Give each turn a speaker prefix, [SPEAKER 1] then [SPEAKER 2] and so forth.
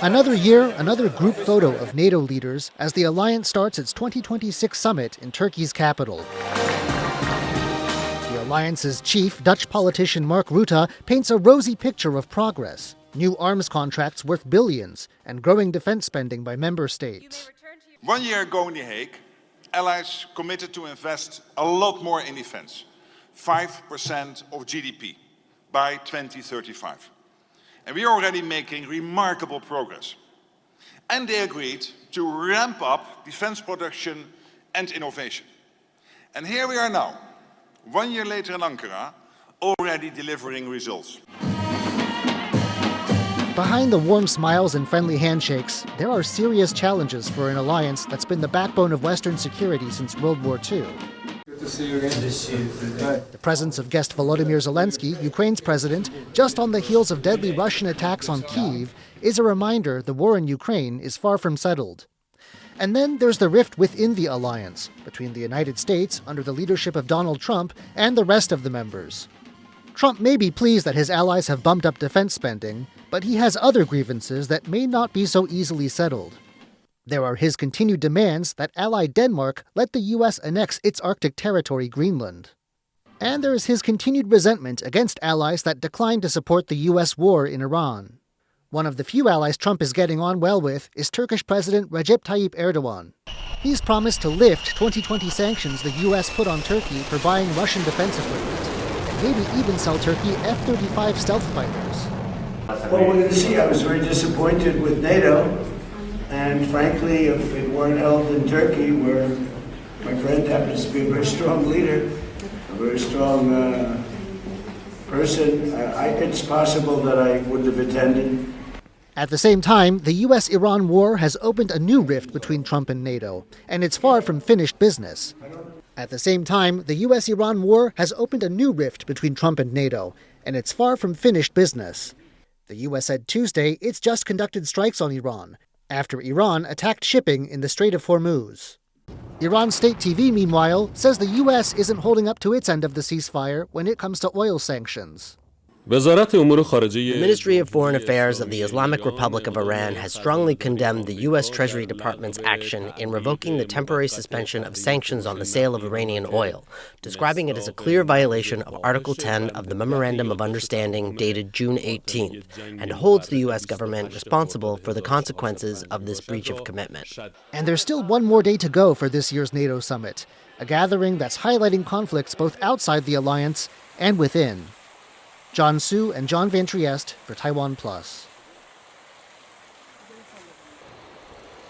[SPEAKER 1] Another year, another group photo of NATO leaders as the alliance starts its 2026 summit in Turkey's capital. The alliance's chief, Dutch politician Mark Rutte, paints a rosy picture of progress, new arms contracts worth billions, and growing defense spending by member states.
[SPEAKER 2] 1 year ago in The Hague, allies committed to invest a lot more in defense, 5% of GDP by 2035. And we are already making remarkable progress. And they agreed to ramp up defense production and innovation. And here we are now, 1 year later in Ankara, already delivering results.
[SPEAKER 1] Behind the warm smiles and friendly handshakes, there are serious challenges for an alliance that's been the backbone of Western security since World War II.
[SPEAKER 3] Good to see you again. Good to see you.
[SPEAKER 1] The presence of guest Volodymyr Zelensky, Ukraine's president, just on the heels of deadly Russian attacks on Kyiv, is a reminder the war in Ukraine is far from settled. And then there's the rift within the alliance, between the United States, under the leadership of Donald Trump, and the rest of the members. Trump may be pleased that his allies have bumped up defense spending, but he has other grievances that may not be so easily settled. There are his continued demands that ally Denmark let the U.S. annex its Arctic territory, Greenland. And there is his continued resentment against allies that declined to support the U.S. war in Iran. One of the few allies Trump is getting on well with is Turkish President Recep Tayyip Erdogan. He's promised to lift 2020 sanctions the U.S. put on Turkey for buying Russian defense equipment, and maybe even sell Turkey F-35 stealth fighters.
[SPEAKER 4] Well, we're going to see. I was very disappointed with NATO. And frankly, if it weren't held in Turkey, where my friend happens to be a very strong leader, a very strong person, it's possible that I wouldn't have attended.
[SPEAKER 1] At the same time, the US-Iran war has opened a new rift between Trump and NATO, and it's far from finished business. At the same time, the US-Iran war has opened a new rift between Trump and NATO, and it's far from finished business. The US said Tuesday it's just conducted strikes on Iran, after Iran attacked shipping in the Strait of Hormuz. Iran state TV, meanwhile, says the U.S. isn't holding up to its end of the ceasefire when it comes to oil sanctions.
[SPEAKER 5] The Ministry of Foreign Affairs of the Islamic Republic of Iran has strongly condemned the U.S. Treasury Department's action in revoking the temporary suspension of sanctions on the sale of Iranian oil, describing it as a clear violation of Article 10 of the Memorandum of Understanding dated June 18th, and holds the U.S. government responsible for the consequences of this breach of commitment.
[SPEAKER 1] And there's still one more day to go for this year's NATO summit, a gathering that's highlighting conflicts both outside the alliance and within. John Su and John Van Trieste for TaiwanPlus.